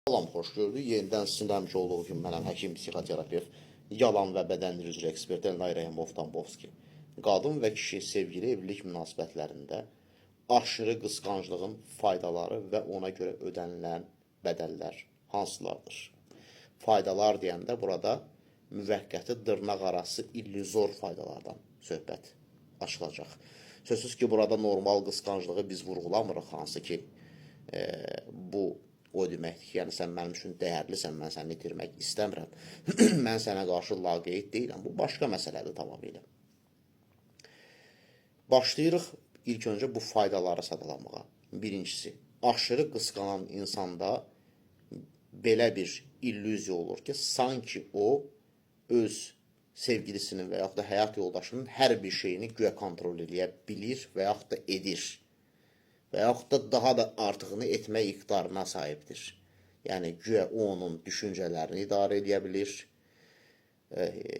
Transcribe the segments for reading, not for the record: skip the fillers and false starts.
Salam, xoş gördük. Yenidən sizin həmişə olduğu kimi mənəm həkim, psixoterapevt, yalan və bədən dili üzrə ekspert Elnay Rəhimov-Tambovski. Qadın və kişi sevgili evlilik münasibətlərində aşırı qısqanclığın faydaları və ona görə ödənilən bədəllər hansılardır? Faydalar deyəndə burada müvəqqəti dırnaq arası illüzor faydalardan söhbət açılacaq. Sözsüz ki, burada normal qısqanclığı biz vurğulamırıq, hansı ki, bu o deməkdir ki, yəni sən mənim üçün dəyərlisən, mən səni itirmək istəmirəm. Mən sənə qarşı laqeyd deyiləm. Bu başqa məsələdir tamamilə. Başlayırıq ilk öncə bu faydaları sadalamağa. Birincisi, aşırı qısqanan insanda belə bir illüziya olur ki, sanki o öz sevgilisinin və yaxud da həyat yoldaşının hər bir şeyini güya kontrol edə bilir və yaxud da edir. Və yaxud da daha da artığını etmək iqtidarına sahibdir. Yəni, güya o onun düşüncələrini idarə edə bilir,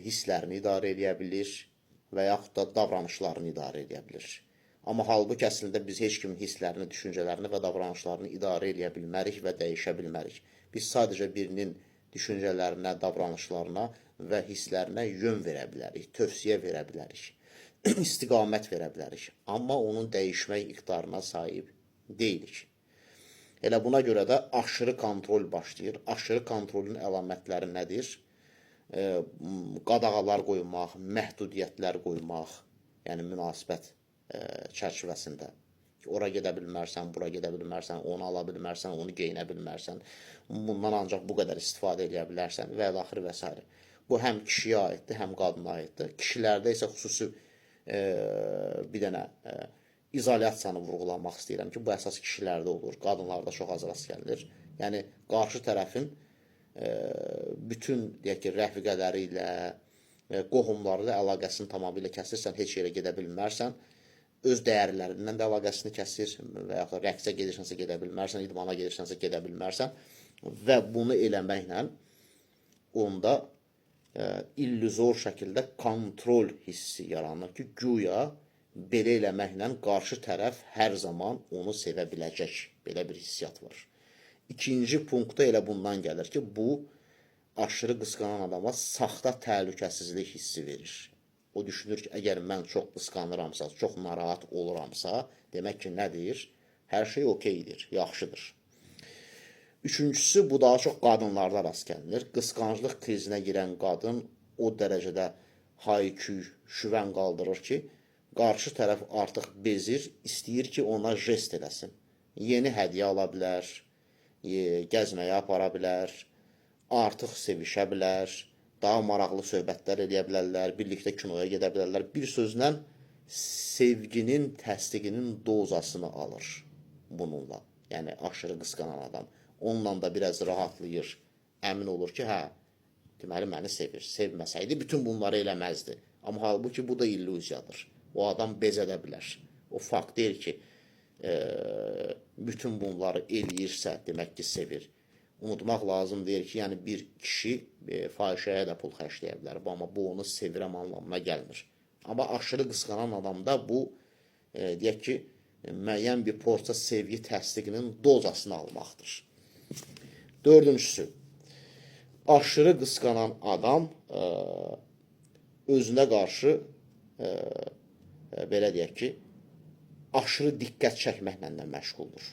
hisslərini idarə edə bilir və yaxud da davranışlarını idarə edə bilir. Amma halbuki əslində biz heç kimin hisslərini, düşüncələrini və davranışlarını idarə edə bilmərik və dəyişə bilmərik. Biz sadəcə birinin düşüncələrinə, davranışlarına və hisslərinə yön verə bilərik, tövsiyə verə bilərik. İstiqamət verə bilərik. Amma onun dəyişmək iqtidarına sahib deyilik. Elə buna görə də aşırı kontrol başlayır. Aşırı kontrolün əlamətləri nədir? Qadağalar qoymaq, məhdudiyyətlər qoymaq, yəni münasibət çərçivəsində. Ora gedə bilmərsən, bura gedə bilmərsən, onu ala bilmərsən, onu geyinə bilmərsən, bundan ancaq bu qədər istifadə edə bilərsən və əlaxır və s. Bu həm kişiyə aiddir, həm qadına aiddir. Kişilərdə isə xüsusi bir dənə izolyasiyanı vurğulamaq istəyirəm ki, bu əsas kişilərdə olur, qadınlarda çox az rast gəlinir. Yəni, qarşı tərəfin bütün, deyək ki, rəfiqələri ilə, qohumları ilə əlaqəsini tamamilə kəsirsən, heç yerə gedə bilmərsən, öz dəyərlərindən də əlaqəsini kəsir və yaxud da rəqsə gedirsənsə gedə bilmərsən, idmana gedirsənsə gedə bilmərsən və bunu eləməklə onda illüzor şəkildə kontrol hissi yaranır ki, güya belə eləməklə qarşı tərəf hər zaman onu sevə biləcək. Belə bir hissiyat var. İkinci punktda elə bundan gəlir ki, bu aşırı qısqanan adama saxta təhlükəsizlik hissi verir. O düşünür ki, əgər mən çox qısqanıramsa, çox narahat oluramsa, demək ki, nədir? Hər şey okeydir, yaxşıdır. Üçüncüsü, bu daha çox qadınlarda rast gəlinir. Qısqanclıq krizinə girən qadın o dərəcədə hay-küy, şüvən qaldırır ki, qarşı tərəf artıq bezir, istəyir ki, ona jest eləsin. Yeni hədiyyə ala bilər, gəzməyə apara bilər, artıq sevişə bilər, daha maraqlı söhbətlər edə bilərlər, birlikdə kinoya gedə bilərlər. Bir sözlə, sevginin, təsdiqinin dozasını alır bununla. Yəni, aşırı qısqanan adam. Onunla da biraz rahatlayır, əmin olur ki, hə, deməli, məni sevir. Sevməsəydi, bütün bunları eləməzdi. Amma halbuki bu da illüziyadır. O adam bezədə bilər. O fakt deyil ki, bütün bunları eləyirsə, demək ki, sevir. Unutmaq lazım deyir ki, yəni bir kişi fahişəyə də pul xərcləyə bilər. Amma bu onu sevirəm anlamına gəlmir. Amma aşırı qısqanan adamda bu, deyək ki, müəyyən bir porsiya sevgi təsdiqinin dozasını almaqdır. Dördüncüsü, aşırı qısqanan adam özünə qarşı, belə deyək ki, aşırı diqqət çəkməklə də məşğuldur.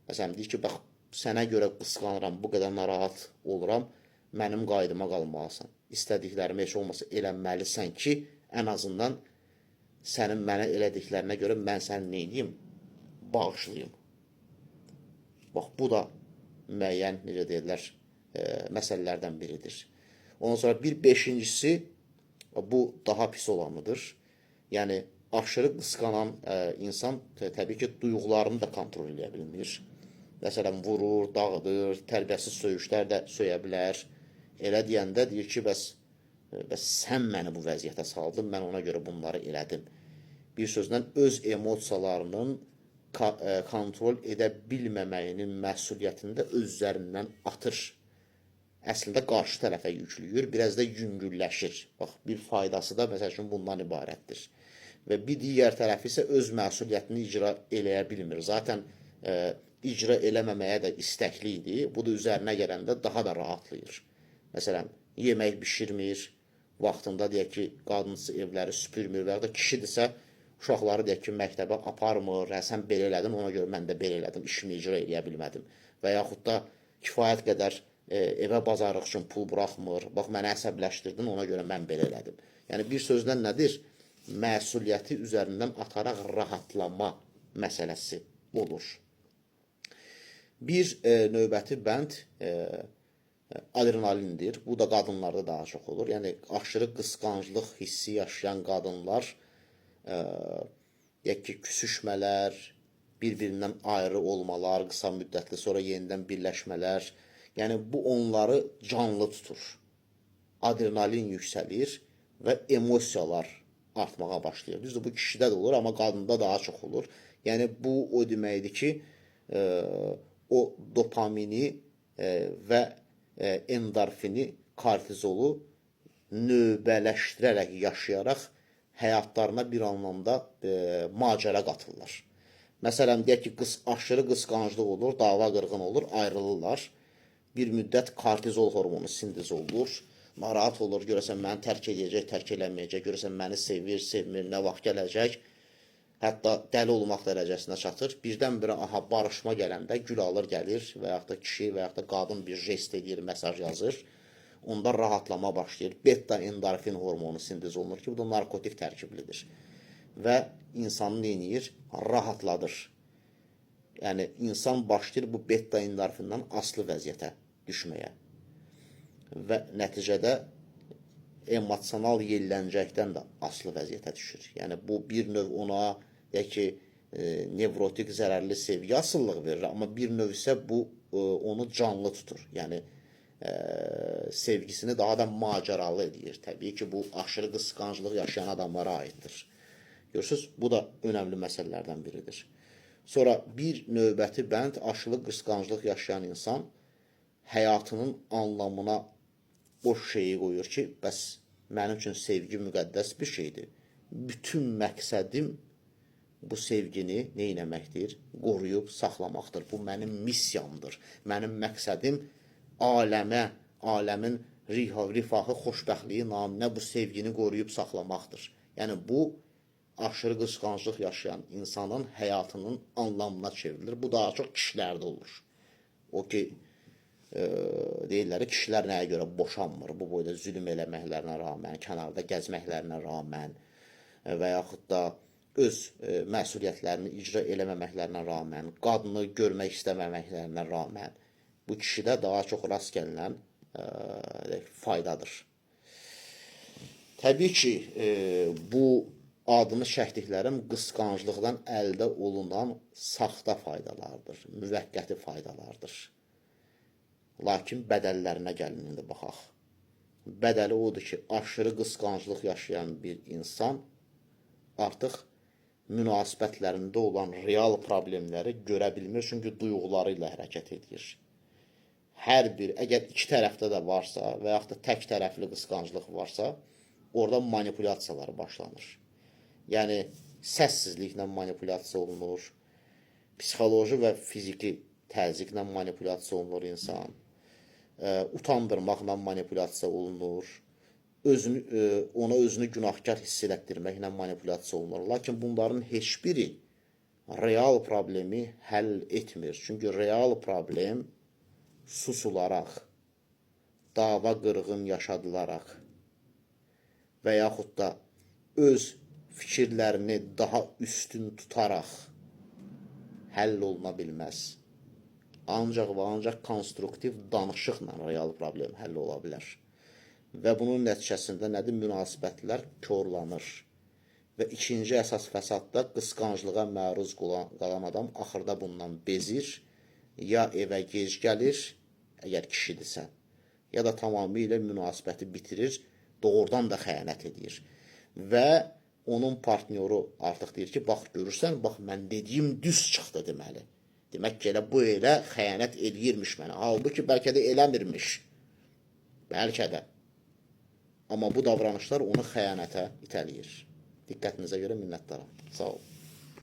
Məsələn, deyir ki, bax, sənə görə qısqanıram, bu qədər narahat oluram, mənim qaydıma qalmalısan. İstədiklərimi heç olmasa eləməlisən ki, ən azından sənin mənə elədiklərinə görə mən səni neyniyim? Bağışlayım. Bax, bu da müəyyən, necə deyirlər, məsələlərdən biridir. Ondan sonra bir beşincisi, bu daha pis olanıdır. Yəni, aşırı qısqanan insan təbii ki, duyğularını da kontrol edə bilmir. Məsələn, vurur, dağıdır, tərbiyəsiz söyüşlər də söyə bilər. Elə deyəndə deyir ki, bəs sən məni bu vəziyyətə saldın, mən ona görə bunları elədim. Bir sözlə, öz emosiyalarının kontrol edə bilməməyinin məsuliyyətini də öz üzərindən atır. Əslində, qarşı tərəfə yüklüyür, biraz da yüngülləşir. Bax, bir faydası da, məsəl üçün, bundan ibarətdir. Və bir digər tərəfi isə öz məsuliyyətini icra eləyə bilmir. Zaten icra eləməməyə də istəkli idi. Bu da üzərinə gələndə daha da rahatlayır. Məsələn, yemək bişirmir, vaxtında deyək ki, qadınsı evləri süpürmür və ya da kişidirsə, uşaqları deyək ki, məktəbə aparmır, sən belə elədin, ona görə mən də belə elədim, işimi icra eləyə bilmədim. Və yaxud da kifayət qədər evə bazarlıq üçün pul buraxmır, bax, mənə əsəbləşdirdin, ona görə mən belə elədim. Yəni, bir sözlə nədir? Məsuliyyəti üzərindən ataraq rahatlama məsələsi olur. Bir növbəti bənd adrenalindir. Bu da qadınlarda daha çox olur. Yəni, aşırı qısqanclıq hissi yaşayan qadınlar, deyək ki, küsüşmələr, bir-birindən ayrı olmalar, qısa müddətli sonra yenidən birləşmələr, yəni bu onları canlı tutur. Adrenalin yüksəlir və emosiyalar artmağa başlayır. Düzdür, bu kişidə də olur, amma qadında daha çox olur. Yəni, bu o deməkdir ki, o dopamini və endorfini, kortizolu növbələşdirərək, yaşayaraq həyatlarına bir anlamda macəra qatırlar. Məsələn, deyək ki, aşırı qısqanclıq olur, dava qırğın olur, ayrılırlar. Bir müddət kortizol hormonu sintez olunur. Narahat olur, görəsən məni tərk edəcək, tərk eləməyəcək, görəsən məni sevir, sevmir, nə vaxt gələcək. Hətta dəli olmaq dərəcəsinə çatır. Birdən-birə barışma gələndə gül alır, gəlir və yaxud da kişi və yaxud da qadın bir jest edir, mesaj yazır. Onda rahatlama başlayır. Beta endorfin hormonu sintez olunur ki, bu da narkotik tərkiblidir. Və insanı neyinir? Rahatladır. Yəni, insan başlayır bu beta endorfindən asılı vəziyyətə düşməyə. Və nəticədə emosional yelləncəkdən də asılı vəziyyətə düşür. Yəni, bu bir növ ona, deyək ki, nevrotik zərərli sevgi asıllıq verir, amma bir növ isə bu onu canlı tutur. Yəni, sevgisini daha da macəralı edir. Təbii ki, bu aşırı qısqanclıq yaşayan adamlara aiddir. Görürsünüz, bu da önəmli məsələlərdən biridir. Sonra bir növbəti bənd, aşırı qısqanclıq yaşayan insan həyatının anlamına boş şeyi qoyur ki, bəs mənim üçün sevgi müqəddəs bir şeydir. Bütün məqsədim bu sevgini neynəməkdir? Qoruyub saxlamaqdır. Bu mənim missiyamdır. Mənim məqsədim aləmə, aləmin rifahı, xoşbəxtliyi naminə bu sevgini qoruyub saxlamaqdır. Yəni, bu aşırı qısqanclıq yaşayan insanın həyatının anlamına çevrilir. Bu daha çox kişilərdə olur. O ki, deyirlər, kişilər nəyə görə boşanmır? Bu boyda zülm eləməklərinə rağmen, kənarda gəzməklərinə rağmen və yaxud da öz məsuliyyətlərini icra eləməməklərinə rağmen, qadını görmək istəməməklərinə rağmen bu kişidə daha çox rast gəlinən faydadır. Təbii ki, bu adını çəkdiklərim qısqanclıqdan əldə olunan saxta faydalardır, müvəqqəti faydalardır. Lakin bədəllərinə gəlinində baxaq. Bədəli odur ki, aşırı qısqanclıq yaşayan bir insan artıq münasibətlərində olan real problemləri görə bilmir, çünki duyğuları ilə hərəkət edir. Hər bir, əgər iki tərəfdə də varsa və yaxud da tək tərəfli qısqanclıq varsa, orada manipulyasiyalar başlanır. Yəni, səssizliklə manipulyasiya olunur, psixoloji və fiziki təzyiqlə manipulyasiya olunur insan, utandırmaqla manipulyasiya olunur, ona özünü günahkar hiss elətdirməklə manipulyasiya olunur. Lakin bunların heç biri real problemi həll etmir. Çünki real problem susularaq, dava qırğın yaşadılaraq və yaxud da öz fikirlərini daha üstün tutaraq həll oluna bilməz. Ancaq və ancaq konstruktiv danışıqla real problem həll ola bilər. Və bunun nəticəsində nədir? Münasibətlər korlanır. Və ikinci əsas fəsadda qısqanclığa məruz qalan adam axırda bundan bezir, ya evə gec gəlir, əgər kişidirsə, ya da tamamilə münasibəti bitirir, doğrudan da xəyanət edir. Və onun partnyoru artıq deyir ki, bax, görürsən, bax, mən dediyim düz çıxdı deməli. Demək ki, elə bu elə xəyanət eləyirmiş mənə. Halbuki bəlkə də eləmirmiş. Bəlkə də. Amma bu davranışlar onu xəyanətə itələyir. Diqqətinizə görə minnətdaram. Sağ olun.